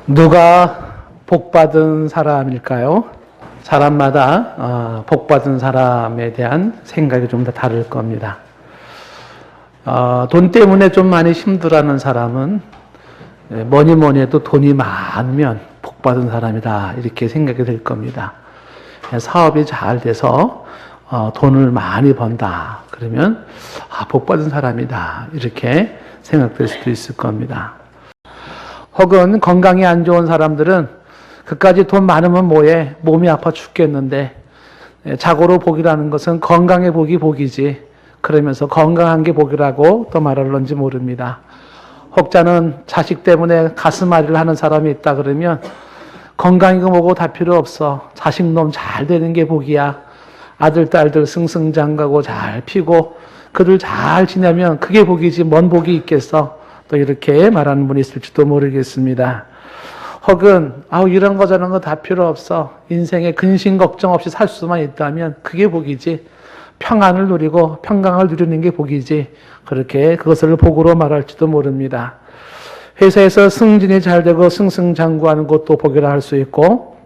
누가 복받은 사람일까요? 사람마다 복받은 사람에 대한 생각이 좀 다 다를 겁니다. 돈 때문에 좀 많이 힘들어하는 사람은 뭐니 해도 돈이 많으면 복받은 사람이다 이렇게 생각이 될 겁니다. 사업이 잘 돼서 돈을 많이 번다 그러면 복받은 사람이다 이렇게 생각될 수도 있을 겁니다. 혹은 건강이 안 좋은 사람들은 그까지 돈 많으면 뭐해? 몸이 아파 죽겠는데 자고로 복이라는 것은 건강의 복이 복이지 그러면서 건강한 게 복이라고 또 말할런지 모릅니다. 혹자는 자식 때문에 가슴앓이를 하는 사람이 있다 그러면 건강이고 뭐고 다 필요 없어. 자식놈 잘 되는 게 복이야. 아들 딸들 승승장가고 잘 피고 그들 잘 지내면 그게 복이지 뭔 복이 있겠어. 또 이렇게 말하는 분이 있을지도 모르겠습니다. 혹은 이런 거 저런 거 다 필요 없어. 인생에 근심 걱정 없이 살 수만 있다면 그게 복이지. 평안을 누리고 평강을 누리는 게 복이지. 그렇게 그것을 복으로 말할지도 모릅니다. 회사에서 승진이 잘 되고 승승장구하는 것도 복이라 할 수 있고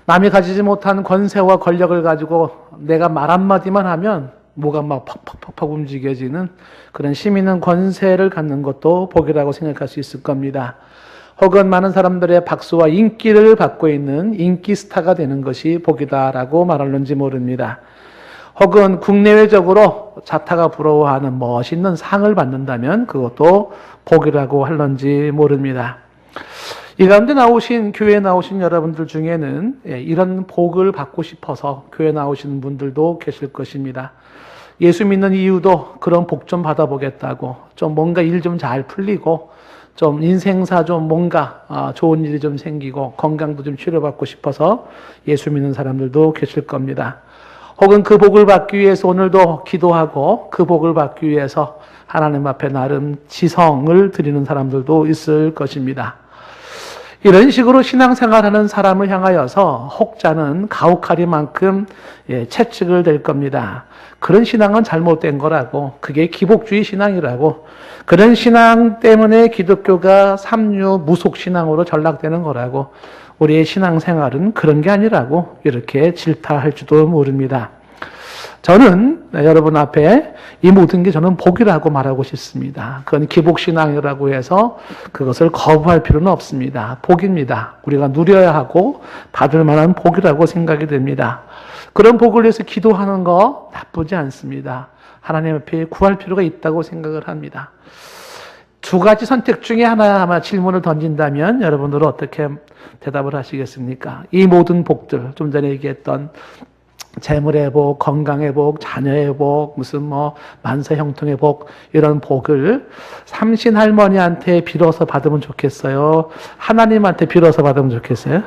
남이 가지지 못한 권세와 권력을 가지고 내가 말 한마디만 하면 뭐가 막 팍팍팍팍 움직여지는 그런 힘 있는 권세를 갖는 것도 복이라고 생각할 수 있을 겁니다. 혹은 많은 사람들의 박수와 인기를 받고 있는 인기 스타가 되는 것이 복이다라고 말할는지 모릅니다. 혹은 국내외적으로 자타가 부러워하는 멋있는 상을 받는다면 그것도 복이라고 할런지 모릅니다. 이 가운데 교회에 나오신 여러분들 중에는 이런 복을 받고 싶어서 교회에 나오시는 분들도 계실 것입니다. 예수 믿는 이유도 그런 복 좀 받아보겠다고 좀 뭔가 일 좀 잘 풀리고 좀 인생사 좀 뭔가 좋은 일이 좀 생기고 건강도 좀 치료받고 싶어서 예수 믿는 사람들도 계실 겁니다. 혹은 그 복을 받기 위해서 오늘도 기도하고 그 복을 받기 위해서 하나님 앞에 나름 지성을 드리는 사람들도 있을 것입니다. 이런 식으로 신앙생활하는 사람을 향하여서 혹자는 가혹하리만큼 채찍을 댈 겁니다. 그런 신앙은 잘못된 거라고, 그게 기복주의 신앙이라고, 그런 신앙 때문에 기독교가 삼류 무속신앙으로 전락되는 거라고, 우리의 신앙생활은 그런 게 아니라고 이렇게 질타할지도 모릅니다. 저는 여러분 앞에 이 모든 게 저는 복이라고 말하고 싶습니다. 그건 기복신앙이라고 해서 그것을 거부할 필요는 없습니다. 복입니다. 우리가 누려야 하고 받을 만한 복이라고 생각이 됩니다. 그런 복을 위해서 기도하는 거 나쁘지 않습니다. 하나님 앞에 구할 필요가 있다고 생각을 합니다. 두 가지 선택 중에 하나 아마 질문을 던진다면 여러분들은 어떻게 대답을 하시겠습니까? 이 모든 복들, 좀 전에 얘기했던 재물의 복, 건강의 복, 자녀의 복, 무슨 만사 형통의 복, 이런 복을 삼신 할머니한테 빌어서 받으면 좋겠어요? 하나님한테 빌어서 받으면 좋겠어요?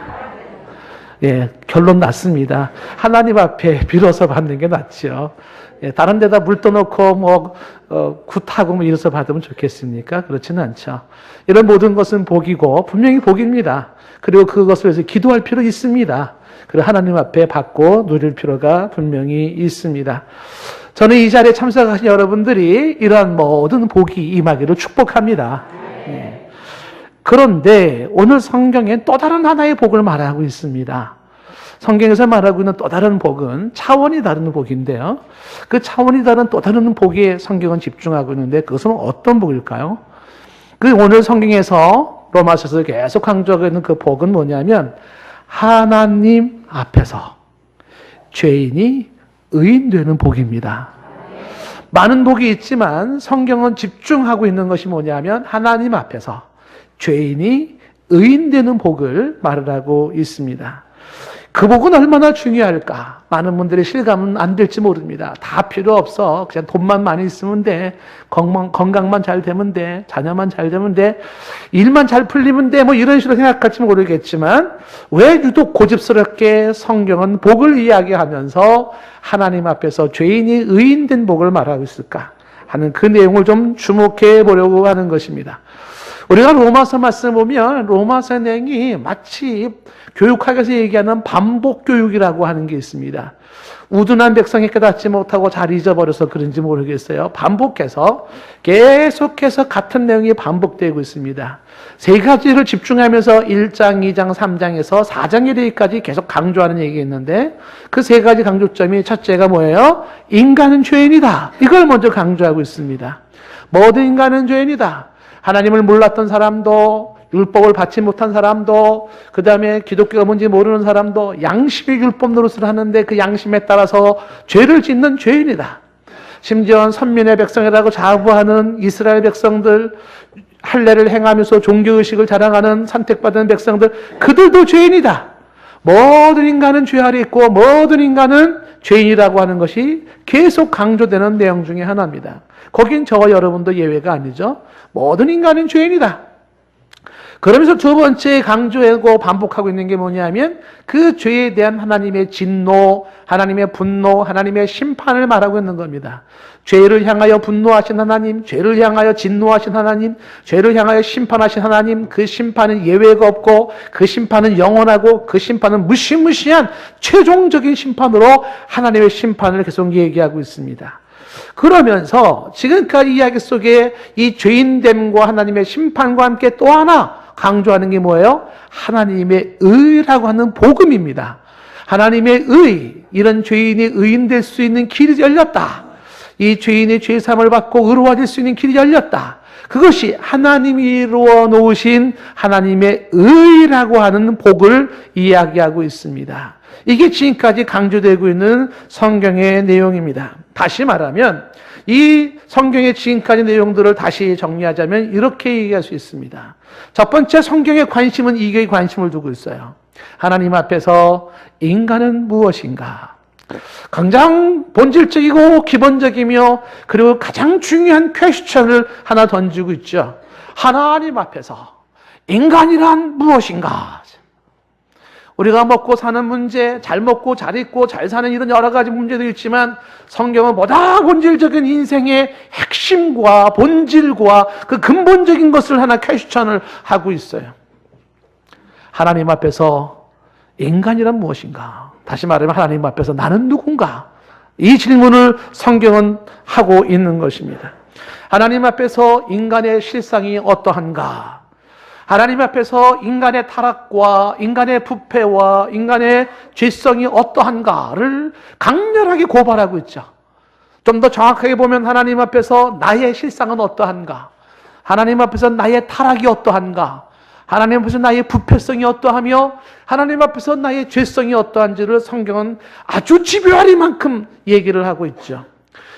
결론 났습니다. 하나님 앞에 빌어서 받는 게 낫죠. 다른 데다 물 떠놓고 굿하고 이래서 받으면 좋겠습니까? 그렇지는 않죠. 이런 모든 것은 복이고 분명히 복입니다. 그리고 그것을 위해서 기도할 필요 있습니다. 그리고 하나님 앞에 받고 누릴 필요가 분명히 있습니다. 저는 이 자리에 참석하신 여러분들이 이러한 모든 복이 임하기를 축복합니다. 그런데 오늘 성경에 또 다른 하나의 복을 말하고 있습니다. 성경에서 말하고 있는 또 다른 복은 차원이 다른 복인데요. 그 차원이 다른 또 다른 복에 성경은 집중하고 있는데 그것은 어떤 복일까요? 그 오늘 성경에서 로마서에서 계속 강조하고 있는 그 복은 뭐냐면 하나님 앞에서 죄인이 의인되는 복입니다. 많은 복이 있지만 성경은 집중하고 있는 것이 뭐냐면 하나님 앞에서 죄인이 의인되는 복을 말하고 있습니다. 그 복은 얼마나 중요할까? 많은 분들의 실감은 안 될지 모릅니다. 다 필요 없어. 그냥 돈만 많이 있으면 돼. 건강만 잘 되면 돼. 자녀만 잘 되면 돼. 일만 잘 풀리면 돼. 이런 식으로 생각할지 모르겠지만 왜 유독 고집스럽게 성경은 복을 이야기하면서 하나님 앞에서 죄인이 의인된 복을 말하고 있을까 하는 그 내용을 좀 주목해 보려고 하는 것입니다. 우리가 로마서 말씀 보면 로마서 내용이 마치 교육학에서 얘기하는 반복 교육이라고 하는 게 있습니다. 우둔한 백성이 깨닫지 못하고 잘 잊어버려서 그런지 모르겠어요. 반복해서 계속해서 같은 내용이 반복되고 있습니다. 세 가지를 집중하면서 1장, 2장, 3장에서 4장 1회까지 계속 강조하는 얘기가 있는데 그 세 가지 강조점이 첫째가 뭐예요? 인간은 죄인이다. 이걸 먼저 강조하고 있습니다. 모든 인간은 죄인이다. 하나님을 몰랐던 사람도, 율법을 받지 못한 사람도, 그 다음에 기독교가 뭔지 모르는 사람도 양심의 율법 노릇을 하는데 그 양심에 따라서 죄를 짓는 죄인이다. 심지어 선민의 백성이라고 자부하는 이스라엘 백성들, 할례를 행하면서 종교의식을 자랑하는 선택받은 백성들, 그들도 죄인이다. 모든 인간은 죄 아래 있고 모든 인간은 죄인이라고 하는 것이 계속 강조되는 내용 중에 하나입니다. 거긴 저와 여러분도 예외가 아니죠. 모든 인간은 죄인이다. 그러면서 두 번째 강조하고 반복하고 있는 게 뭐냐면 그 죄에 대한 하나님의 진노, 하나님의 분노, 하나님의 심판을 말하고 있는 겁니다. 죄를 향하여 분노하신 하나님, 죄를 향하여 진노하신 하나님, 죄를 향하여 심판하신 하나님, 그 심판은 예외가 없고 그 심판은 영원하고 그 심판은 무시무시한 최종적인 심판으로 하나님의 심판을 계속 얘기하고 있습니다. 그러면서 지금까지 이야기 속에 이 죄인됨과 하나님의 심판과 함께 또 하나 강조하는 게 뭐예요? 하나님의 의라고 하는 복음입니다. 하나님의 의, 이런 죄인이 의인될 수 있는 길이 열렸다. 이 죄인의 죄사함을 받고 의로워질 수 있는 길이 열렸다. 그것이 하나님이 이루어 놓으신 하나님의 의라고 하는 복을 이야기하고 있습니다. 이게 지금까지 강조되고 있는 성경의 내용입니다. 다시 말하면 이 성경의 지금까지 내용들을 다시 정리하자면 이렇게 얘기할 수 있습니다. 첫 번째, 성경의 관심은 이게 관심을 두고 있어요. 하나님 앞에서 인간은 무엇인가? 가장 본질적이고 기본적이며 그리고 가장 중요한 퀘스천을 하나 던지고 있죠. 하나님 앞에서 인간이란 무엇인가? 우리가 먹고 사는 문제, 잘 먹고 잘 입고 잘 사는 이런 여러 가지 문제도 있지만 성경은 보다 본질적인 인생의 핵심과 본질과 그 근본적인 것을 하나 퀘스천을 하고 있어요. 하나님 앞에서 인간이란 무엇인가? 다시 말하면 하나님 앞에서 나는 누군가? 이 질문을 성경은 하고 있는 것입니다. 하나님 앞에서 인간의 실상이 어떠한가? 하나님 앞에서 인간의 타락과 인간의 부패와 인간의 죄성이 어떠한가를 강렬하게 고발하고 있죠. 좀 더 정확하게 보면 하나님 앞에서 나의 실상은 어떠한가? 하나님 앞에서 나의 타락이 어떠한가? 하나님 앞에서 나의 부패성이 어떠하며 하나님 앞에서 나의 죄성이 어떠한지를 성경은 아주 집요하리만큼 얘기를 하고 있죠.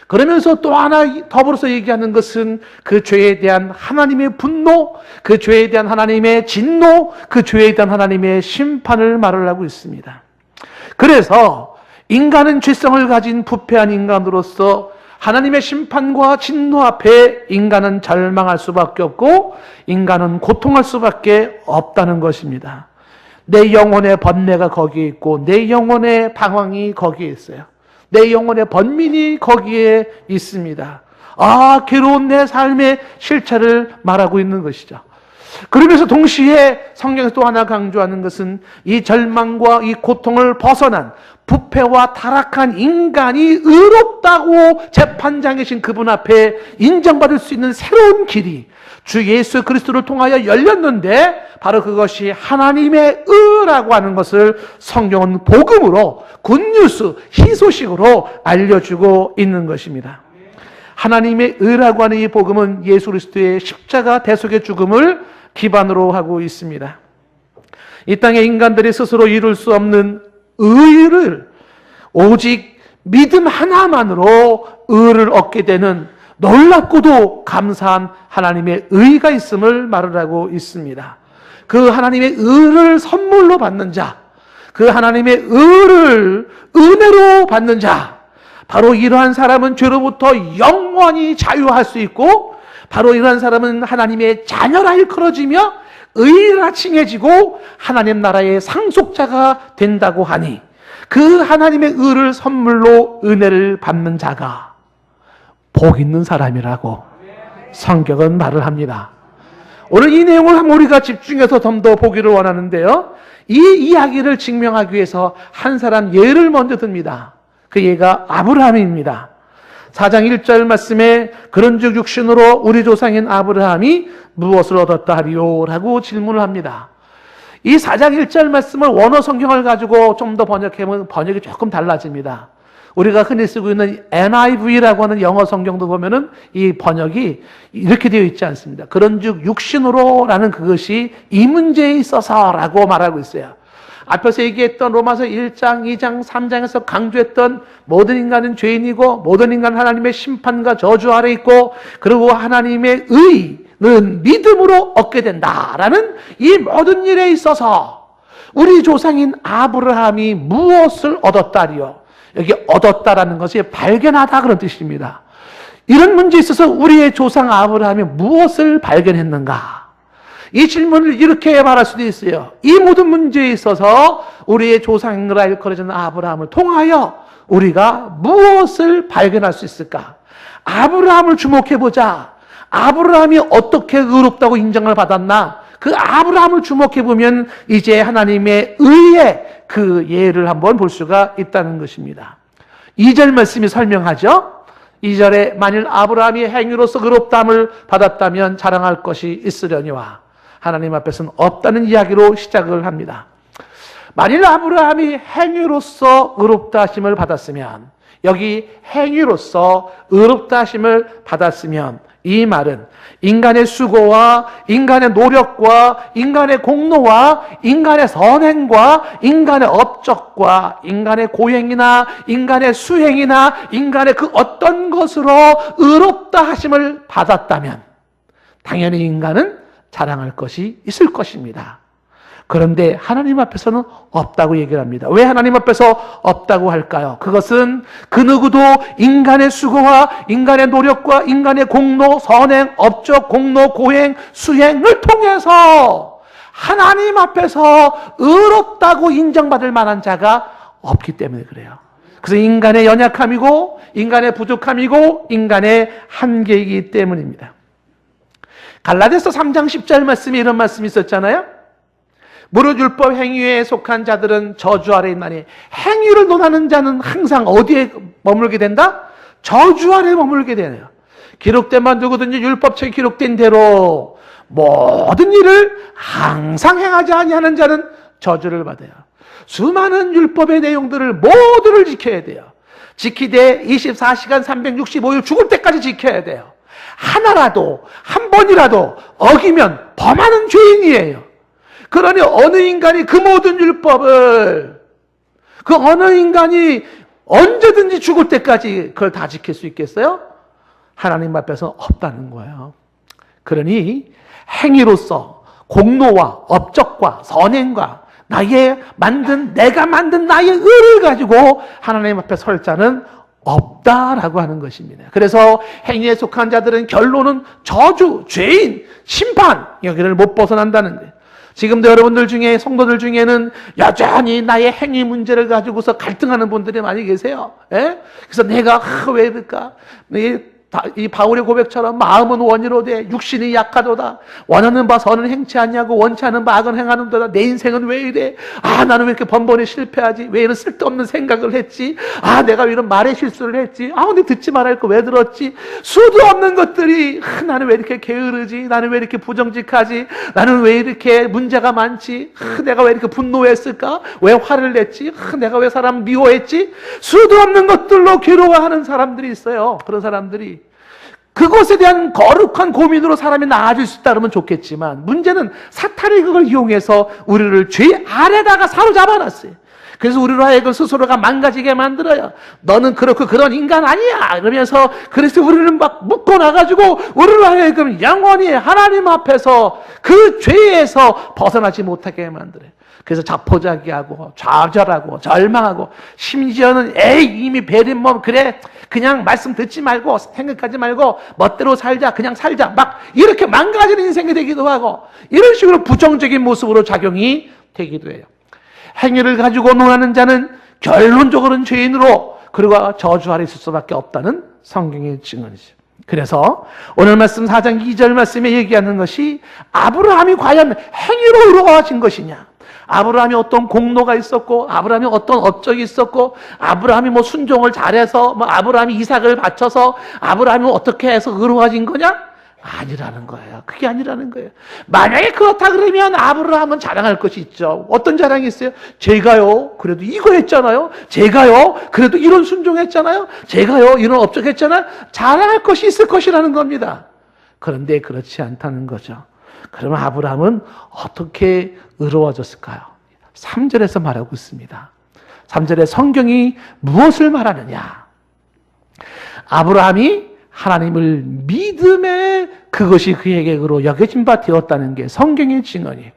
그러면서 또 하나 더불어서 얘기하는 것은 그 죄에 대한 하나님의 분노, 그 죄에 대한 하나님의 진노, 그 죄에 대한 하나님의 심판을 말을 하고 있습니다. 그래서 인간은 죄성을 가진 부패한 인간으로서 하나님의 심판과 진노 앞에 인간은 절망할 수밖에 없고 인간은 고통할 수밖에 없다는 것입니다. 내 영혼의 번뇌가 거기에 있고 내 영혼의 방황이 거기에 있어요. 내 영혼의 번민이 거기에 있습니다. 괴로운 내 삶의 실체를 말하고 있는 것이죠. 그러면서 동시에 성경에서 또 하나 강조하는 것은 이 절망과 이 고통을 벗어난 부패와 타락한 인간이 의롭다고 재판장에 계신 그분 앞에 인정받을 수 있는 새로운 길이 주 예수 그리스도를 통하여 열렸는데 바로 그것이 하나님의 의라고 하는 것을 성경은 복음으로 굿뉴스, 희소식으로 알려주고 있는 것입니다. 하나님의 의라고 하는 이 복음은 예수 그리스도의 십자가 대속의 죽음을 기반으로 하고 있습니다. 이 땅의 인간들이 스스로 이룰 수 없는 의를 오직 믿음 하나만으로 의를 얻게 되는 놀랍고도 감사한 하나님의 의가 있음을 말을 하고 있습니다. 그 하나님의 의를 선물로 받는 자, 그 하나님의 의를 은혜로 받는 자, 바로 이러한 사람은 죄로부터 영원히 자유할 수 있고 바로 이러한 사람은 하나님의 자녀라 일컬어지며 의라 칭해지고 하나님 나라의 상속자가 된다고 하니 그 하나님의 의를 선물로 은혜를 받는 자가 복 있는 사람이라고 성경은 말을 합니다. 오늘 이 내용을 한번 우리가 집중해서 좀 더 보기를 원하는데요. 이 이야기를 증명하기 위해서 한 사람 예를 먼저 듭니다. 그 예가 아브라함입니다. 4장 1절 말씀에 그런즉 육신으로 우리 조상인 아브라함이 무엇을 얻었다 하리요? 라고 질문을 합니다. 이 4장 1절 말씀을 원어 성경을 가지고 좀 더 번역하면 번역이 조금 달라집니다. 우리가 흔히 쓰고 있는 NIV라고 하는 영어 성경도 보면은 이 번역이 이렇게 되어 있지 않습니다. 그런즉 육신으로라는 그것이 이 문제에 있어서라고 말하고 있어요. 앞에서 얘기했던 로마서 1장, 2장, 3장에서 강조했던 모든 인간은 죄인이고 모든 인간은 하나님의 심판과 저주 아래 있고 그리고 하나님의 의는 믿음으로 얻게 된다라는 이 모든 일에 있어서 우리 조상인 아브라함이 무엇을 얻었다리요? 여기 얻었다라는 것이 발견하다 그런 뜻입니다. 이런 문제에 있어서 우리의 조상 아브라함이 무엇을 발견했는가? 이 질문을 이렇게 말할 수도 있어요. 이 모든 문제에 있어서 우리의 조상이라 일컬어지는 아브라함을 통하여 우리가 무엇을 발견할 수 있을까? 아브라함을 주목해보자. 아브라함이 어떻게 의롭다고 인정을 받았나? 그 아브라함을 주목해보면 이제 하나님의 의의 그 예를 한번 볼 수가 있다는 것입니다. 2절 말씀이 설명하죠. 2절에 만일 아브라함이 행위로서 의롭다함을 받았다면 자랑할 것이 있으려니와 하나님 앞에서는 없다는 이야기로 시작을 합니다. 만일 아브라함이 행위로서 의롭다 하심을 받았으면, 여기 행위로서 의롭다 하심을 받았으면 이 말은 인간의 수고와 인간의 노력과 인간의 공로와 인간의 선행과 인간의 업적과 인간의 고행이나 인간의 수행이나 인간의 그 어떤 것으로 의롭다 하심을 받았다면 당연히 인간은 자랑할 것이 있을 것입니다. 그런데 하나님 앞에서는 없다고 얘기를 합니다. 왜 하나님 앞에서 없다고 할까요? 그것은 그 누구도 인간의 수고와 인간의 노력과 인간의 공로, 선행, 업적, 공로, 고행, 수행을 통해서 하나님 앞에서 의롭다고 인정받을 만한 자가 없기 때문에 그래요. 그래서 인간의 연약함이고 인간의 부족함이고 인간의 한계이기 때문입니다. 갈라디아서 3장 10절 말씀에 이런 말씀이 있었잖아요. 무릇 율법 행위에 속한 자들은 저주 아래 있나니 행위를 논하는 자는 항상 어디에 머물게 된다? 저주 아래 머물게 되네요. 기록된 바 누구든지 율법책에 기록된 대로 모든 일을 항상 행하지 아니하는 자는 저주를 받아요. 수많은 율법의 내용들을 모두를 지켜야 돼요. 지키되 24시간 365일 죽을 때까지 지켜야 돼요. 하나라도 한 번이라도 어기면 범하는 죄인이에요. 그러니 어느 인간이 그 모든 율법을 그 어느 인간이 언제든지 죽을 때까지 그걸 다 지킬 수 있겠어요? 하나님 앞에서 없다는 거예요. 그러니 행위로서 공로와 업적과 선행과 내가 만든 나의 의를 가지고 하나님 앞에 설 자는 없다라고 하는 것입니다. 그래서 행위에 속한 자들은 결론은 저주, 죄인, 심판 여기를 못 벗어난다는 거예요. 지금도 여러분들 중에 성도들 중에는 여전히 나의 행위 문제를 가지고서 갈등하는 분들이 많이 계세요. 예? 그래서 내가 왜 이럴까? 이 바울의 고백처럼 마음은 원이로 돼 육신이 약하도다. 원하는 바 선은 행치 않냐고 원치 않은 바 악은 행하는도다. 내 인생은 왜 이래? 나는 왜 이렇게 번번이 실패하지? 왜 이런 쓸데없는 생각을 했지? 내가 왜 이런 말에 실수를 했지? 근데 듣지 말할 거 왜 들었지? 수도 없는 것들이 나는 왜 이렇게 게으르지? 나는 왜 이렇게 부정직하지? 나는 왜 이렇게 문제가 많지? 내가 왜 이렇게 분노했을까? 왜 화를 냈지? 내가 왜 사람 미워했지? 수도 없는 것들로 괴로워하는 사람들이 있어요. 그런 사람들이 그것에 대한 거룩한 고민으로 사람이 나아질 수 있다면 좋겠지만 문제는 사탄이 그걸 이용해서 우리를 죄 아래다가 사로잡아놨어요. 그래서 우리로 하여금 스스로가 망가지게 만들어요. 너는 그렇고 그런 인간 아니야 이러면서 그래서 우리를 막 묶어놔가지고 우리로 하여금 영원히 하나님 앞에서 그 죄에서 벗어나지 못하게 만들어요. 그래서 자포자기하고 좌절하고 절망하고 심지어는 이미 베린 몸 그래 그냥 말씀 듣지 말고 생각하지 말고 멋대로 살자 그냥 살자 막 이렇게 망가지는 인생이 되기도 하고 이런 식으로 부정적인 모습으로 작용이 되기도 해요. 행위를 가지고 논하는 자는 결론적으로는 죄인으로 그리고 저주 아래 있을 수밖에 없다는 성경의 증언이죠. 그래서 오늘 말씀 4장 2절 말씀에 얘기하는 것이 아브라함이 과연 행위로 의로워진 것이냐, 아브라함이 어떤 공로가 있었고, 아브라함이 어떤 업적이 있었고, 아브라함이 뭐 순종을 잘해서, 뭐 아브라함이 이삭을 바쳐서, 아브라함이 어떻게 해서 의로워진 거냐? 아니라는 거예요. 그게 아니라는 거예요. 만약에 그렇다 그러면 아브라함은 자랑할 것이 있죠. 어떤 자랑이 있어요? 제가요, 그래도 이거 했잖아요. 제가요, 그래도 이런 순종했잖아요. 제가요, 이런 업적했잖아요. 자랑할 것이 있을 것이라는 겁니다. 그런데 그렇지 않다는 거죠. 그러면 아브라함은 어떻게 의로워졌을까요? 3절에서 말하고 있습니다. 3절에 성경이 무엇을 말하느냐? 아브라함이 하나님을 믿음에 그것이 그에게 의로 여겨진 바 되었다는 게 성경의 증언이에요.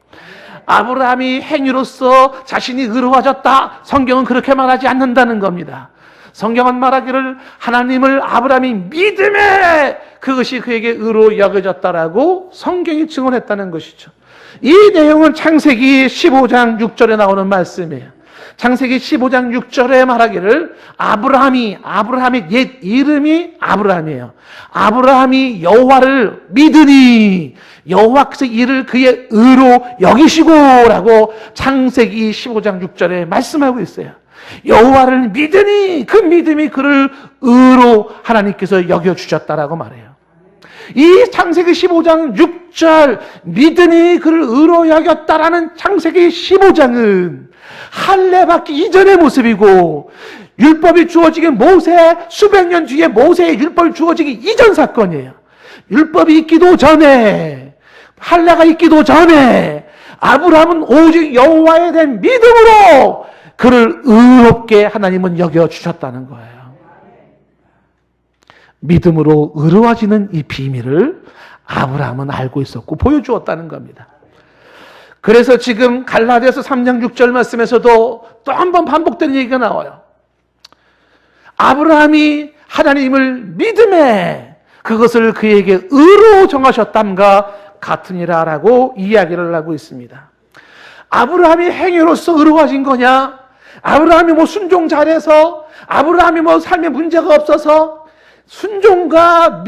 아브라함이 행위로서 자신이 의로워졌다, 성경은 그렇게 말하지 않는다는 겁니다. 성경은 말하기를 하나님을 아브라함이 믿음에 그것이 그에게 의로 여겨졌다라고 성경이 증언했다는 것이죠. 이 내용은 창세기 15장 6절에 나오는 말씀이에요. 창세기 15장 6절에 말하기를 아브라함의 옛 이름이 아브라함이에요. 아브라함이 여호와를 믿으니 여호와께서 이를 그의 의로 여기시고라고 창세기 15장 6절에 말씀하고 있어요. 여호와를 믿으니 그 믿음이 그를 의로 하나님께서 여겨주셨다라고 말해요. 이 창세기 15장 6절 믿으니 그를 의로 여겼다라는 창세기 15장은 할례받기 이전의 모습이고, 율법이 주어지기 모세 수백 년 뒤에 모세의 율법이 주어지기 이전 사건이에요. 율법이 있기도 전에, 할례가 있기도 전에 아브라함은 오직 여호와에 대한 믿음으로 그를 의롭게 하나님은 여겨주셨다는 거예요. 믿음으로 의로워지는 이 비밀을 아브라함은 알고 있었고 보여주었다는 겁니다. 그래서 지금 갈라디아서 3장 6절 말씀에서도 또 한 번 반복되는 얘기가 나와요. 아브라함이 하나님을 믿음에 그것을 그에게 의로 정하셨담과 같으니라라고 이야기를 하고 있습니다. 아브라함이 행위로서 의로워진 거냐? 아브라함이 뭐 순종 잘해서, 아브라함이 뭐 삶에 문제가 없어서, 순종과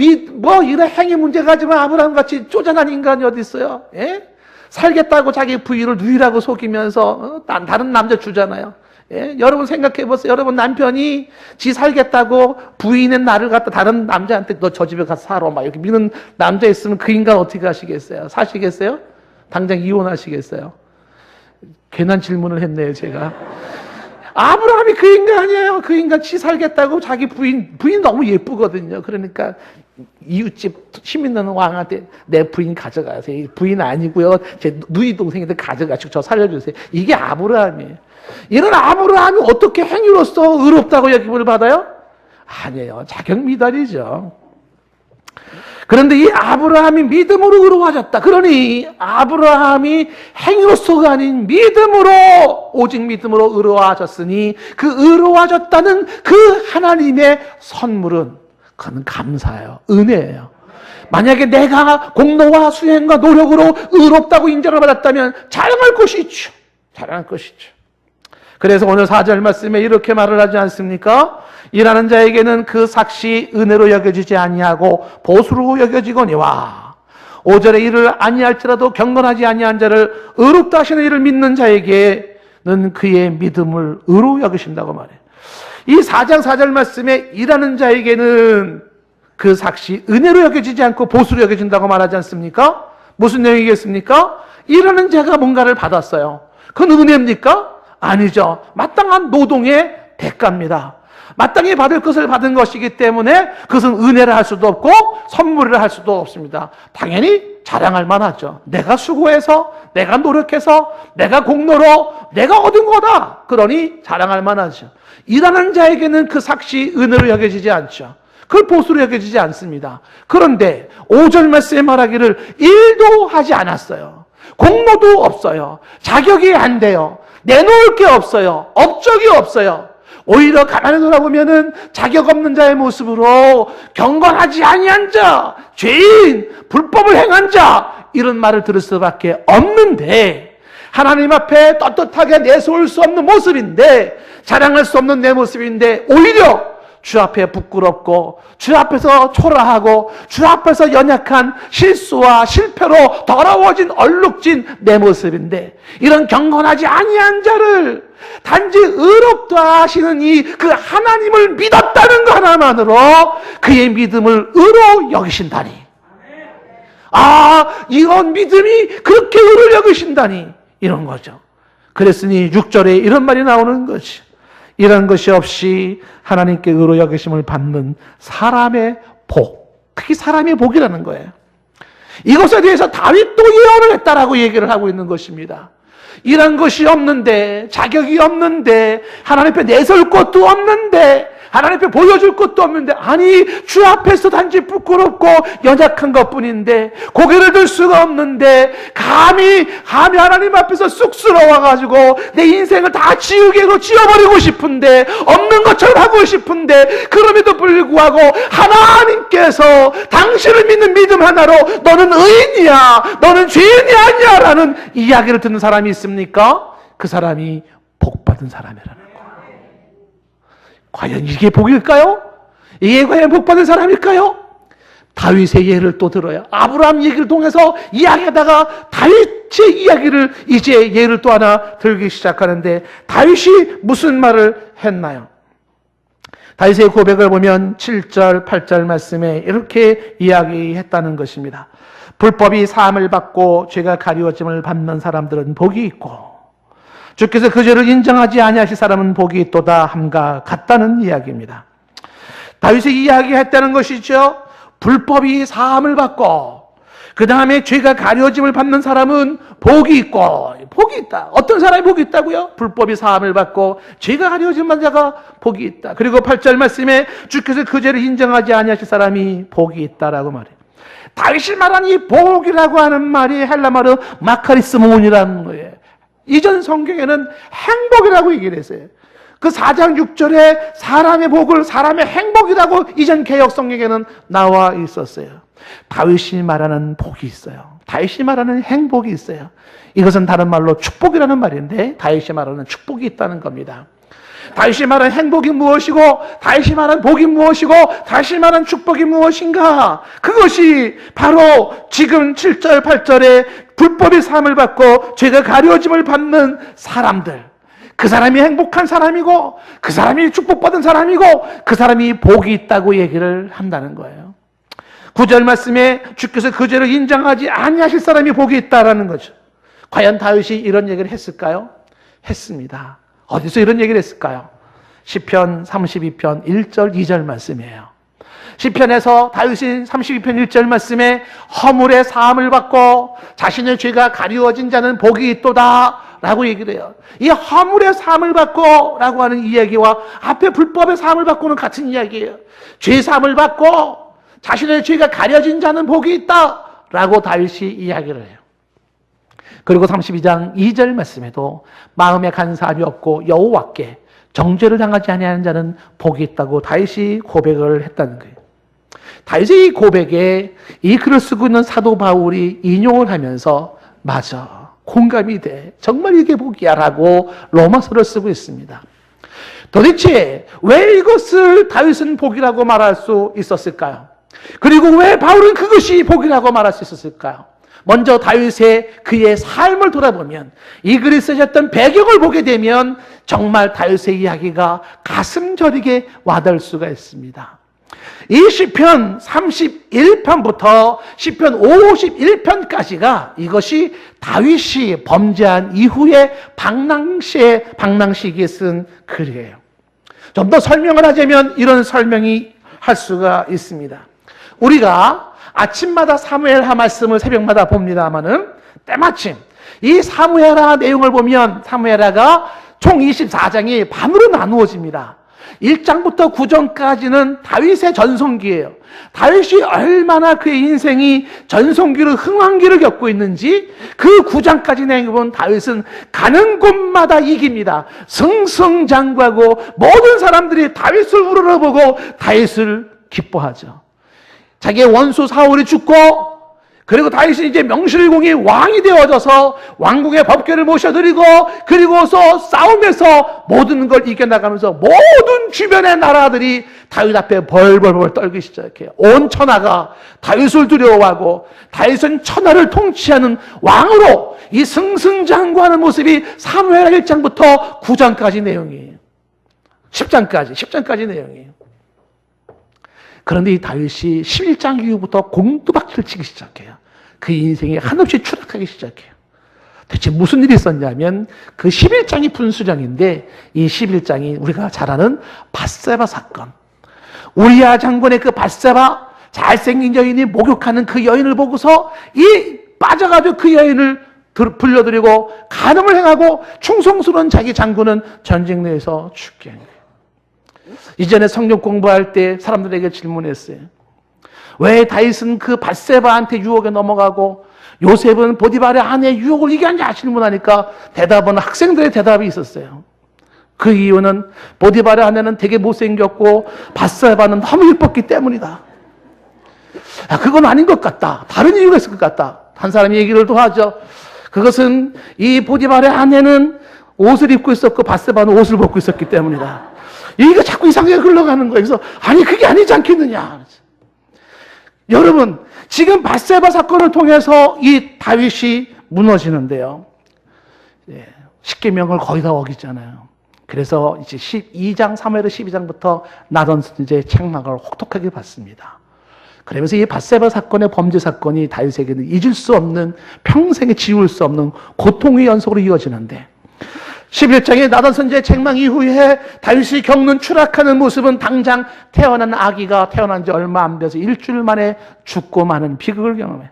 이런 행위 문제가 하지만 아브라함 같이 쪼잔한 인간이 어디 있어요? 예? 살겠다고 자기 부인을 누이라고 속이면서 다른 남자 주잖아요. 예? 여러분 생각해 보세요. 여러분 남편이 지 살겠다고 부인의 나를 갖다 다른 남자한테 너 저 집에 가서 살아 막 이렇게 미는 남자 있으면 그 인간 어떻게 하시겠어요? 사시겠어요? 당장 이혼하시겠어요? 괜한 질문을 했네요, 제가. 아브라함이 그 인간이에요. 그 인간 지 살겠다고 자기 부인 너무 예쁘거든요. 그러니까 이웃집 힘 있는 왕한테 내 부인 가져가세요. 부인 아니고요, 제 누이 동생인데 가져가시고 저 살려주세요. 이게 아브라함이에요. 이런 아브라함이 어떻게 행위로서 의롭다고 여김을 받아요? 아니에요. 자격 미달이죠. 그런데 이 아브라함이 믿음으로 의로워졌다. 그러니 아브라함이 행위로서가 아닌 믿음으로, 오직 믿음으로 의로워졌으니 그 의로워졌다는 그 하나님의 선물은 그건 감사예요. 은혜예요. 만약에 내가 공로와 수행과 노력으로 의롭다고 인정을 받았다면 자랑할 것이 있죠. 자랑할 것이죠. 그래서 오늘 4절 말씀에 이렇게 말을 하지 않습니까? 일하는 자에게는 그 삭시 은혜로 여겨지지 아니하고 보수로 여겨지거니와 5절에 이를 아니할지라도 경건하지 아니한 자를 의롭다 하시는 이를 믿는 자에게는 그의 믿음을 의로 여기신다고 말해요. 이 4장 4절 말씀에 일하는 자에게는 그 삭시 은혜로 여겨지지 않고 보수로 여겨진다고 말하지 않습니까? 무슨 내용이겠습니까? 일하는 자가 뭔가를 받았어요. 그건 은혜입니까? 아니죠. 마땅한 노동의 대가입니다. 마땅히 받을 것을 받은 것이기 때문에 그것은 은혜를 할 수도 없고 선물을 할 수도 없습니다. 당연히 자랑할 만하죠. 내가 수고해서, 내가 노력해서, 내가 공로로 내가 얻은 거다. 그러니 자랑할 만하죠. 일하는 자에게는 그 삭시 은혜로 여겨지지 않죠. 그걸 보수로 여겨지지 않습니다. 그런데 5절 말씀에 말하기를 일도 하지 않았어요. 공로도 없어요. 자격이 안 돼요. 내놓을 게 없어요. 업적이 없어요. 오히려 가만히 돌아보면은 자격 없는 자의 모습으로 경건하지 아니한 자, 죄인, 불법을 행한 자, 이런 말을 들을 수밖에 없는데, 하나님 앞에 떳떳하게 내세울 수 없는 모습인데, 자랑할 수 없는 내 모습인데, 오히려 주 앞에 부끄럽고 주 앞에서 초라하고 주 앞에서 연약한 실수와 실패로 더러워진 얼룩진 내 모습인데, 이런 경건하지 아니한 자를 단지 의롭다 하시는 그 하나님을 믿었다는 것 하나만으로 그의 믿음을 의로 여기신다니. 이런 믿음이 그렇게 의로 여기신다니, 이런 거죠. 그랬으니 6절에 이런 말이 나오는 거지. 이런 것이 없이 하나님께 의로 여기심을 받는 사람의 복, 특히 사람의 복이라는 거예요. 이것에 대해서 다윗도 예언을 했다라고 얘기를 하고 있는 것입니다. 이런 것이 없는데, 자격이 없는데, 하나님 앞에 내설 것도 없는데, 하나님 앞에 보여줄 것도 없는데, 아니 주 앞에서 단지 부끄럽고 연약한 것뿐인데, 고개를 들 수가 없는데 감히 하나님 앞에서 쑥스러워가지고 내 인생을 다 지우개로 지워버리고 싶은데, 없는 것처럼 하고 싶은데, 그럼에도 불구하고 하나님께서 당신을 믿는 믿음 하나로 너는 의인이야, 너는 죄인이 아니야 라는 이야기를 듣는 사람이 있습니까? 그 사람이 복받은 사람이라는, 과연 이게 복일까요? 이게 과연 복받은 사람일까요? 다윗의 예를 또 들어요. 아브라함 얘기를 통해서 이야기하다가 다윗의 이야기를 이제 예를 또 하나 들기 시작하는데, 다윗이 무슨 말을 했나요? 다윗의 고백을 보면 7절, 8절 말씀에 이렇게 이야기했다는 것입니다. 불법이 사함을 받고 죄가 가리워짐을 받는 사람들은 복이 있고, 주께서 그 죄를 인정하지 아니하실 사람은 복이 있도다 함과 같다는 이야기입니다. 다윗이 이야기했다는 것이죠. 불법이 사함을 받고 그 다음에 죄가 가려짐을 받는 사람은 복이 있고, 복이 있다. 어떤 사람이 복이 있다고요? 불법이 사함을 받고 죄가 가려짐을 받는 자가 복이 있다. 그리고 8절 말씀에 주께서 그 죄를 인정하지 아니하실 사람이 복이 있다라고 말해요. 다윗이 말한 이 복이라고 하는 말이 헬라말로 마카리스몬이라는 거예요. 이전 성경에는 행복이라고 얘기를 했어요. 그 4장 6절에 사람의 복을 사람의 행복이라고 이전 개역 성경에는 나와 있었어요. 다윗이 말하는 복이 있어요. 다윗이 말하는 행복이 있어요. 이것은 다른 말로 축복이라는 말인데, 다윗이 말하는 축복이 있다는 겁니다. 다윗이 말하는 행복이 무엇이고, 다윗이 말하는 복이 무엇이고, 다윗이 말하는 축복이 무엇인가? 그것이 바로 지금 7절 8절에 불법의 사함을 받고 죄가 가려짐을 받는 사람들, 그 사람이 행복한 사람이고 그 사람이 축복받은 사람이고 그 사람이 복이 있다고 얘기를 한다는 거예요. 9절 말씀에 주께서 그 죄를 인정하지 아니하실 사람이 복이 있다라는 거죠. 과연 다윗이 이런 얘기를 했을까요? 했습니다. 어디서 이런 얘기를 했을까요? 시편 32편 1절 2절 말씀이에요. 시편에서 다윗이 32편 1절 말씀에 허물의 사함을 받고 자신의 죄가 가리워진 자는 복이 있도다 라고 얘기를 해요. 이 허물의 사함을 받고 라고 하는 이야기와 앞에 불법의 사함을 받고는 같은 이야기예요. 죄 사함을 받고 자신의 죄가 가려진 자는 복이 있다 라고 다윗이 이야기를 해요. 그리고 32장 2절 말씀에도 마음에 간사함이 없고 여호와께 정죄를 당하지 아니하는 자는 복이 있다고 다윗이 고백을 했다는 거예요. 다윗의 이 고백에 이 글을 쓰고 있는 사도 바울이 인용을 하면서 맞아, 공감이 돼, 정말 이게 복이야 라고 로마서를 쓰고 있습니다. 도대체 왜 이것을 다윗은 복이라고 말할 수 있었을까요? 그리고 왜 바울은 그것이 복이라고 말할 수 있었을까요? 먼저 다윗의 그의 삶을 돌아보면, 이 글이 쓰셨던 배경을 보게 되면 정말 다윗의 이야기가 가슴 저리게 와닿을 수가 있습니다. 이 시편 31편부터 시편 51편까지가 이것이 다윗이 범죄한 이후에 방랑시기에 쓴 글이에요. 좀 더 설명을 하자면 이런 설명이 할 수가 있습니다. 우리가 아침마다 사무엘하 말씀을 새벽마다 봅니다마는 때마침 이 사무엘하 내용을 보면 사무엘하가 총 24장이 반으로 나누어집니다. 1장부터 9장까지는 다윗의 전성기예요. 다윗이 얼마나 그의 인생이 전성기를 흥왕기를 겪고 있는지 그 9장까지 내용을 다윗은 가는 곳마다 이깁니다. 승승장구하고 모든 사람들이 다윗을 우러러보고 다윗을 기뻐하죠. 자기의 원수 사울이 죽고 그리고 다윗이 이제 명실공히 왕이 되어져서 왕궁의 법궤를 모셔드리고, 그리고서 싸움에서 모든 걸 이겨나가면서 모든 주변의 나라들이 다윗 앞에 벌벌벌 떨기 시작해요. 온 천하가 다윗을 두려워하고 다윗은 천하를 통치하는 왕으로 이 승승장구하는 모습이 사무엘 1장부터 9장까지 내용이에요. 10장까지 내용이에요. 그런데 이 다윗이 11장 이후부터 공두박질을 치기 시작해요. 그 인생이 한없이 추락하기 시작해요. 대체 무슨 일이 있었냐면 그 11장이 분수장인데 이 11장이 우리가 잘 아는 밧세바 사건. 우리야 장군의 그 밧세바, 잘생긴 여인이 목욕하는 그 여인을 보고서 이 빠져가지고 그 여인을 불러들이고 간음을 행하고 충성스러운 자기 장군은 전쟁 내에서 죽게 한 거예요. 이전에 성경 공부할 때 사람들에게 질문했어요. 왜 다윗은 그 밧세바한테 유혹에 넘어가고 요셉은 보디발의 아내의 유혹을 이겨냈냐 질문하니까 대답은 학생들의 대답이 있었어요. 그 이유는 보디발의 아내는 되게 못생겼고 밧세바는 너무 예뻤기 때문이다. 그건 아닌 것 같다. 다른 이유가 있을 것 같다. 한 사람이 얘기를 또 하죠. 그것은 이 보디발의 아내는 옷을 입고 있었고 밧세바는 옷을 벗고 있었기 때문이다. 얘기가 자꾸 이상하게 흘러가는 거예요. 그래서 아니 그게 아니지 않겠느냐. 여러분, 지금 밧세바 사건을 통해서 이 다윗이 무너지는데요. 십계명을 거의 다 어기잖아요. 그래서 이제 12장, 사무엘의 12장부터 나단 선지자의 책망을 혹독하게 받습니다. 그러면서 이 밧세바 사건의 범죄 사건이 다윗에게는 잊을 수 없는, 평생에 지울 수 없는 고통의 연속으로 이어지는데 11장의 나단 선지자의 책망 이후에 다윗이 겪는 추락하는 모습은 당장 태어난 아기가 태어난 지 얼마 안 돼서 일주일 만에 죽고 마는 비극을 경험해.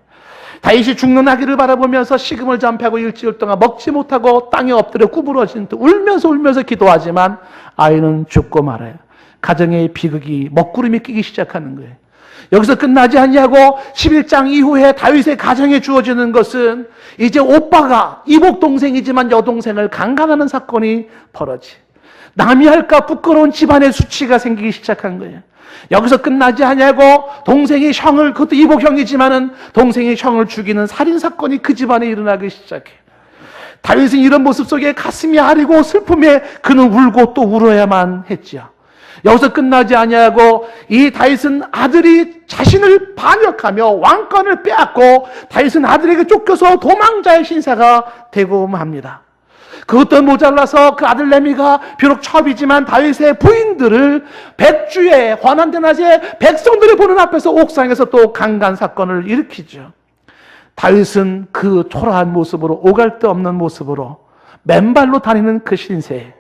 다윗이 죽는 아기를 바라보면서 식음을 잠패하고 일주일 동안 먹지 못하고 땅에 엎드려 구부러진 듯 울면서 기도하지만 아이는 죽고 말아요. 가정의 비극이 먹구름이 끼기 시작하는 거예요. 여기서 끝나지 않냐고 11장 이후에 다윗의 가정에 주어지는 것은 이제 오빠가 이복 동생이지만 여동생을 강간하는 사건이 벌어지. 남이 할까 부끄러운 집안의 수치가 생기기 시작한 거예요. 여기서 끝나지 않냐고 동생이 형을, 그것도 이복 형이지만은 동생이 형을 죽이는 살인 사건이 그 집안에 일어나기 시작해. 다윗은 이런 모습 속에 가슴이 아리고 슬픔에 그는 울고 또 울어야만 했지요. 여기서 끝나지 아니하고 이 다윗은 아들이 자신을 반역하며 왕권을 빼앗고 다윗은 아들에게 쫓겨서 도망자의 신사가 되고 맙니다. 그것도 모자라서 그 아들 레미가 비록 첩이지만 다윗의 부인들을 백주에 환환된 낮에 백성들이 보는 앞에서 옥상에서 또 강간 사건을 일으키죠. 다윗은 그 초라한 모습으로, 오갈 데 없는 모습으로 맨발로 다니는 그 신세,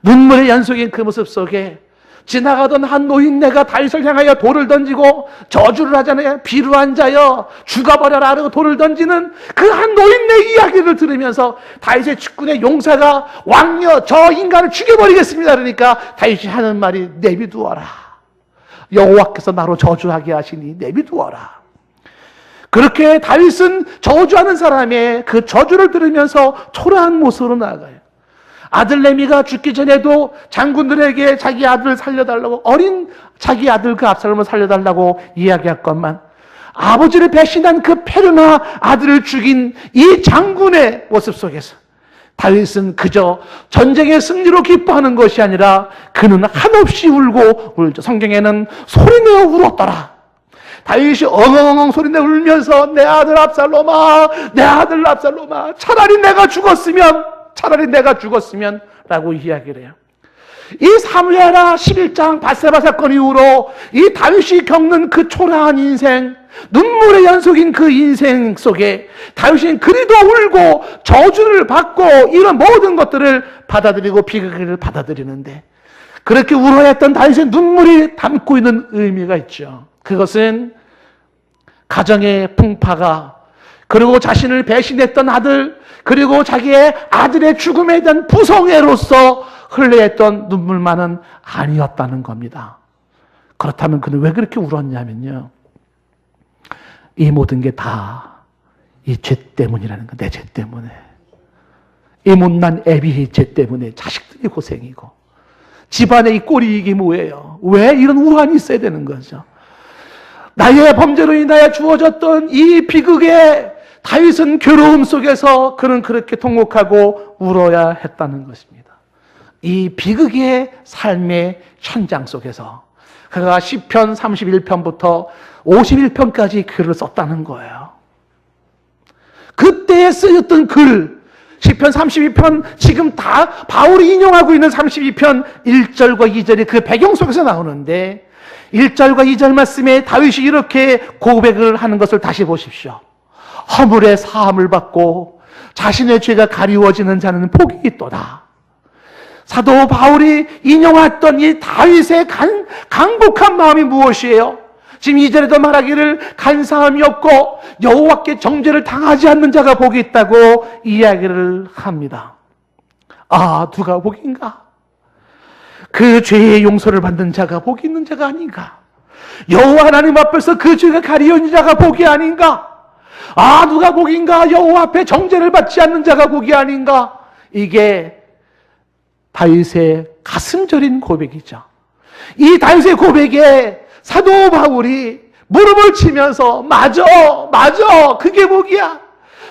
눈물의 연속인 그 모습 속에 지나가던 한 노인네가 다윗을 향하여 돌을 던지고 저주를 하잖아요. 비루한 자여 죽어버려라 하고 돌을 던지는 그 한 노인네 이야기를 들으면서 다윗의 측근의 용사가 왕여 저 인간을 죽여버리겠습니다. 그러니까 다윗이 하는 말이 내비두어라. 여호와께서 나로 저주하게 하시니 내비두어라. 그렇게 다윗은 저주하는 사람의 그 저주를 들으면서 초라한 모습으로 나아가요. 아들 레미가 죽기 전에도 장군들에게 자기 아들을 살려달라고, 어린 자기 아들 그 압살롬을 살려달라고 이야기했건만 아버지를 배신한 그 페르나 아들을 죽인 이 장군의 모습 속에서 다윗은 그저 전쟁의 승리로 기뻐하는 것이 아니라 그는 한없이 울고 울죠. 성경에는 소리내어 울었더라. 다윗이 엉엉엉 소리내어 울면서 내 아들 압살롬아, 내 아들 압살롬아, 차라리 내가 죽었으면 라고 이야기를 해요. 이 사무엘하 11장 밧세바 사건 이후로 이 다윗이 겪는 그 초라한 인생, 눈물의 연속인 그 인생 속에 다윗은 그리도 울고 저주를 받고 이런 모든 것들을 받아들이고 비극을 받아들이는데, 그렇게 울어했던 다윗의 눈물이 담고 있는 의미가 있죠. 그것은 가정의 풍파가, 그리고 자신을 배신했던 아들, 그리고 자기의 아들의 죽음에 대한 부성애로서 흘려했던 눈물만은 아니었다는 겁니다. 그렇다면 그는 왜 그렇게 울었냐면요, 이 모든 게 다 이 죄 때문이라는 거, 내 죄 때문에. 이 못난 애비의 죄 때문에 자식들이 고생이고 집안에 이 꼴이 이게 뭐예요? 왜 이런 우환이 있어야 되는 거죠? 나의 범죄로 인하여 주어졌던 이 비극에 다윗은 괴로움 속에서 그는 그렇게 통곡하고 울어야 했다는 것입니다. 이 비극의 삶의 현장 속에서 그가 시편 31편부터 51편까지 글을 썼다는 거예요. 그때에 쓰였던 글, 시편 32편, 지금 다 바울이 인용하고 있는 32편 1절과 2절이 그 배경 속에서 나오는데 1절과 2절 말씀에 다윗이 이렇게 고백을 하는 것을 다시 보십시오. 허물의 사함을 받고 자신의 죄가 가리워지는 자는 복이 있도다. 사도 바울이 인용했던 이 다윗의 간곡한 마음이 무엇이에요? 지금 2절에도 말하기를 간사함이 없고 여호와께 정죄를 당하지 않는 자가 복이 있다고 이야기를 합니다. 아, 누가 복인가? 그 죄의 용서를 받는 자가 복이 있는 자가 아닌가? 여호와 하나님 앞에서 그 죄가 가리운 자가 복이 아닌가? 아, 누가 복인가? 여호와 앞에 정죄를 받지 않는 자가 복이 아닌가? 이게 다윗의 가슴 저린 고백이죠. 이 다윗의 고백에 사도 바울이 무릎을 치면서 맞아, 그게 복이야.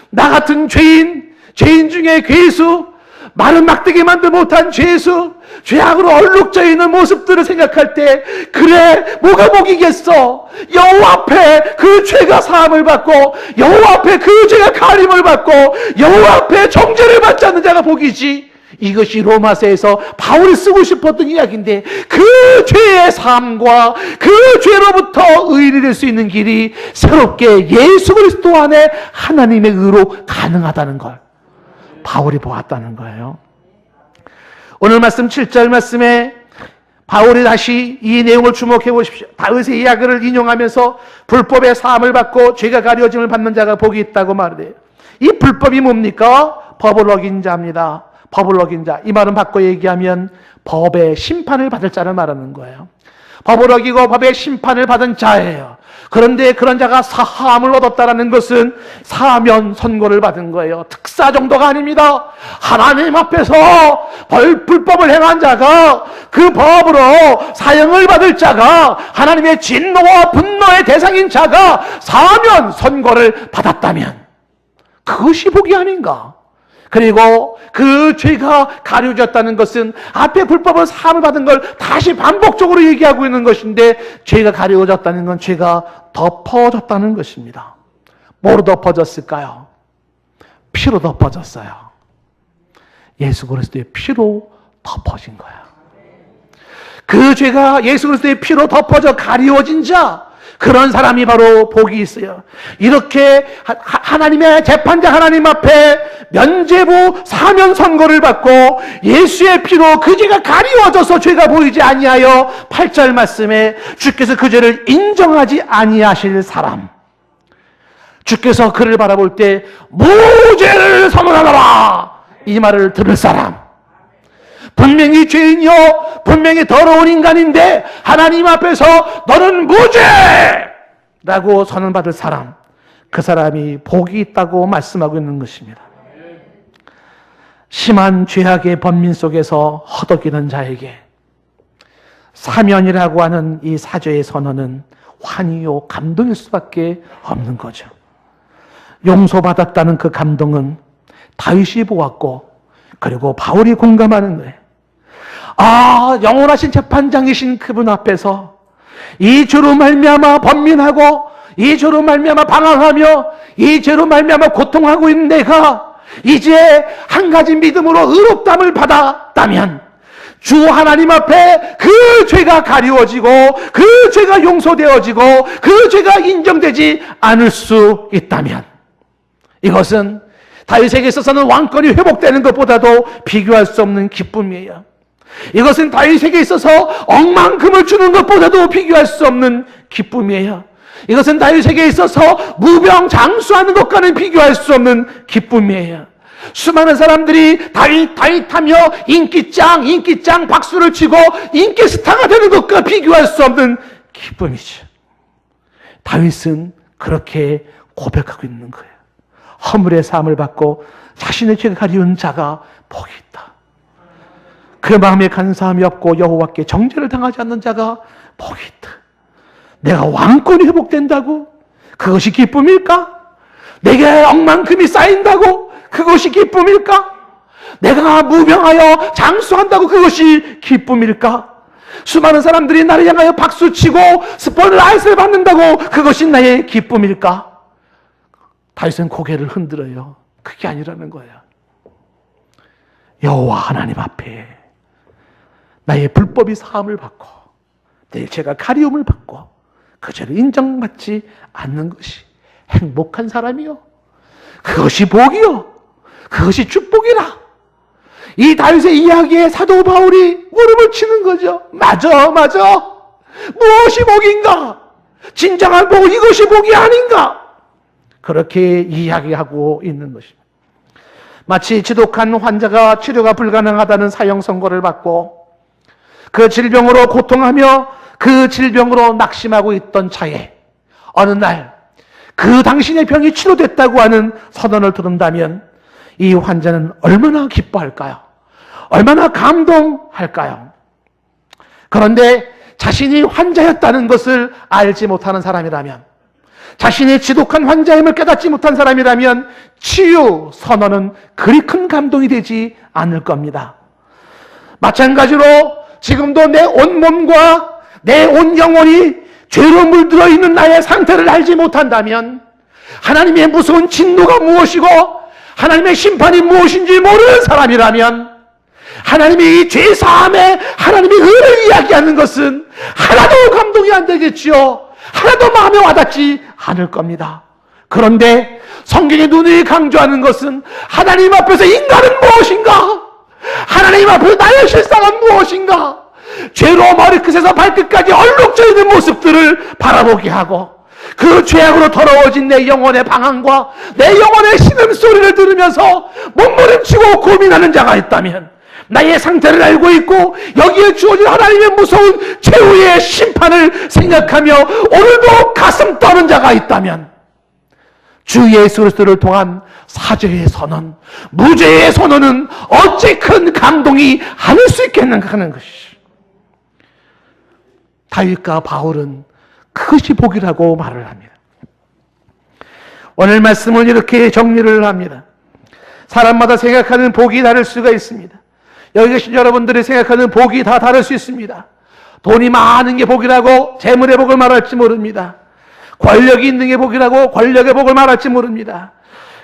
나 같은 죄인 중에 괴수, 마른 막대기 만도 못한 죄수, 죄악으로 얼룩져 있는 모습들을 생각할 때 그래, 뭐가 복이겠어? 여호와 앞에 그 죄가 사함을 받고 여호와 앞에 그 죄가 가림을 받고 여호와 앞에 정죄를 받지 않는 자가 복이지. 이것이 로마서에서 바울이 쓰고 싶었던 이야기인데 그 죄의 삶과 그 죄로부터 의를 낼 수 있는 길이 새롭게 예수 그리스도 안에 하나님의 의로 가능하다는 걸 바울이 보았다는 거예요. 오늘 말씀 7절 말씀에 바울이 다시 이 내용을 주목해 보십시오. 다윗의 이야기를 인용하면서 불법의 사함을 받고 죄가 가려짐을 받는 자가 복이 있다고 말해요. 이 불법이 뭡니까? 법을 어긴 자입니다. 법을 어긴 자. 이 말은 바꿔 얘기하면 법의 심판을 받을 자를 말하는 거예요. 법을 어기고 법의 심판을 받은 자예요. 그런데 그런 자가 사함을 얻었다는 것은 사면 선고를 받은 거예요. 특사 정도가 아닙니다. 하나님 앞에서 불법을 행한 자가 그 법으로 사형을 받을 자가 하나님의 진노와 분노의 대상인 자가 사면 선고를 받았다면 그것이 복이 아닌가? 그리고 그 죄가 가려졌다는 것은 앞에 불법을 사함을 받은 걸 다시 반복적으로 얘기하고 있는 것인데 죄가 가려졌다는 건 죄가 덮어졌다는 것입니다. 뭐로 덮어졌을까요? 피로 덮어졌어요. 예수 그리스도의 피로 덮어진 거예요. 그 죄가 예수 그리스도의 피로 덮어져 가리워진 자, 그런 사람이 바로 복이 있어요. 이렇게 하나님의 재판자 하나님 앞에 면죄부 사면 선고를 받고 예수의 피로 그 죄가 가리워져서 죄가 보이지 아니하여 8절 말씀에 주께서 그 죄를 인정하지 아니하실 사람, 주께서 그를 바라볼 때 무죄를 선언하노라 이 말을 들을 사람, 분명히 죄인이요 분명히 더러운 인간인데 하나님 앞에서 너는 무죄라고 선언받을 사람, 그 사람이 복이 있다고 말씀하고 있는 것입니다. 심한 죄악의 번민 속에서 허덕이는 자에게 사면이라고 하는 이 사죄의 선언은 환희요 감동일 수밖에 없는 거죠. 용서받았다는 그 감동은 다윗이 보았고 그리고 바울이 공감하는 거예요. 아, 영원하신 재판장이신 그분 앞에서 이 죄로 말미암아 번민하고 이 죄로 말미암아 방황하며 이 죄로 말미암아 고통하고 있는 내가 이제 한 가지 믿음으로 의롭다함을 받았다면 주 하나님 앞에 그 죄가 가리워지고 그 죄가 용서되어지고 그 죄가 인정되지 않을 수 있다면 이것은 다윗에게 있어서는 왕권이 회복되는 것보다도 비교할 수 없는 기쁨이에요. 이것은 다윗에게 있어서 억만금을 주는 것보다도 비교할 수 없는 기쁨이에요. 이것은 다윗에게 있어서 무병장수하는 것과는 비교할 수 없는 기쁨이에요. 수많은 사람들이 다윗하며 인기짱 박수를 치고 인기스타가 되는 것과 비교할 수 없는 기쁨이죠. 다윗은 그렇게 고백하고 있는 거예요. 허물의 사함을 받고 자신의 죄가 가리운 자가 복이 있다. 그 마음에 간사함이 없고 여호와께 정죄를 당하지 않는 자가 복이 있다. 내가 왕권이 회복된다고? 그것이 기쁨일까? 내게 억만큼이 쌓인다고? 그것이 기쁨일까? 내가 무명하여 장수한다고 그것이 기쁨일까? 수많은 사람들이 나를 향하여 박수치고 스포트라이트를 받는다고 그것이 나의 기쁨일까? 다윗은 고개를 흔들어요. 그게 아니라는 거야. 여호와 하나님 앞에 나의 불법이 사함을 받고 내 죄가 가리움을 받고 그 죄를 인정받지 않는 것이 행복한 사람이요, 그것이 복이요, 그것이 축복이라. 이 다윗의 이야기에 사도 바울이 무릎을 치는 거죠. 맞아. 무엇이 복인가? 진정한 복은 이것이 복이 아닌가? 그렇게 이야기하고 있는 것입니다. 마치 지독한 환자가 치료가 불가능하다는 사형 선고를 받고 그 질병으로 고통하며 그 질병으로 낙심하고 있던 차에 어느 날 그 당신의 병이 치료됐다고 하는 선언을 들은다면 이 환자는 얼마나 기뻐할까요? 얼마나 감동할까요? 그런데 자신이 환자였다는 것을 알지 못하는 사람이라면, 자신이 지독한 환자임을 깨닫지 못한 사람이라면 치유 선언은 그리 큰 감동이 되지 않을 겁니다. 마찬가지로 지금도 내 온몸과 내 온 영혼이 죄로 물들어 있는 나의 상태를 알지 못한다면, 하나님의 무서운 진노가 무엇이고 하나님의 심판이 무엇인지 모르는 사람이라면, 하나님의 이 죄사함에 하나님의 의를 이야기하는 것은 하나도 감동이 안 되겠지요. 하나도 마음에 와닿지 않을 겁니다. 그런데 성경의 눈이 강조하는 것은 하나님 앞에서 인간은 무엇인가? 하나님 앞에서 나의 실상은 무엇인가? 죄로 머리끝에서 발끝까지 얼룩져 있는 모습들을 바라보게 하고 그 죄악으로 더러워진 내 영혼의 방황과 내 영혼의 신음소리를 들으면서 몸부림치고 고민하는 자가 있다면, 나의 상태를 알고 있고 여기에 주어진 하나님의 무서운 최후의 심판을 생각하며 오늘도 가슴 떠는 자가 있다면, 주 예수 그리스도를 통한 사죄의 선언, 무죄의 선언은 어찌 큰 감동이 아닐 수 있겠는가 하는 것이죠. 다윗과 바울은 그것이 복이라고 말을 합니다. 오늘 말씀을 이렇게 정리를 합니다. 사람마다 생각하는 복이 다를 수가 있습니다. 여기 계신 여러분들이 생각하는 복이 다 다를 수 있습니다. 돈이 많은 게 복이라고 재물의 복을 말할지 모릅니다. 권력이 있는 게 복이라고 권력의 복을 말할지 모릅니다.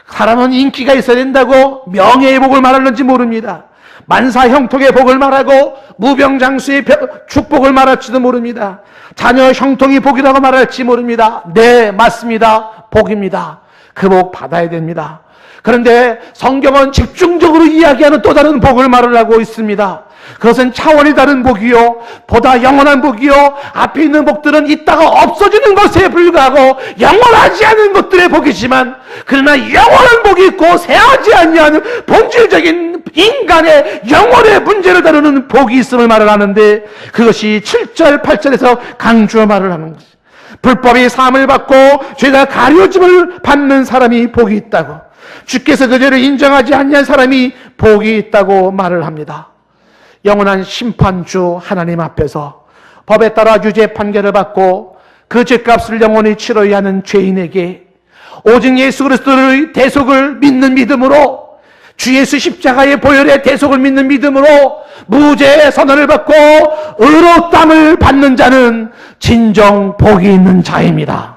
사람은 인기가 있어야 된다고 명예의 복을 말하는지 모릅니다. 만사 형통의 복을 말하고 무병장수의 축복을 말할지도 모릅니다. 자녀 형통이 복이라고 말할지 모릅니다. 네, 맞습니다. 복입니다. 그 복 받아야 됩니다. 그런데 성경은 집중적으로 이야기하는 또 다른 복을 말하고 있습니다. 그것은 차원이 다른 복이요, 보다 영원한 복이요, 앞에 있는 복들은 있다가 없어지는 것에 불과하고 영원하지 않은 것들의 복이지만, 그러나 영원한 복이 있고 새하지 아니하는 본질적인 인간의 영혼의 문제를 다루는 복이 있음을 말을 하는데, 그것이 7절 8절에서 강조 말을 하는 것입니다. 불법이 사함을 받고 죄가 가려짐을 받는 사람이 복이 있다고, 주께서 그 죄를 인정하지 아니한 사람이 복이 있다고 말을 합니다. 영원한 심판주 하나님 앞에서 법에 따라 유죄 판결을 받고 그 죄값을 영원히 치러야 하는 죄인에게 오직 예수 그리스도의 대속을 믿는 믿음으로, 주 예수 십자가의 보혈의 대속을 믿는 믿음으로 무죄의 선언을 받고 의롭다함을 받는 자는 진정 복이 있는 자입니다.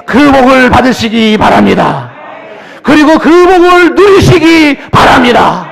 그 복을 받으시기 바랍니다. 그리고 그 복을 누리시기 바랍니다.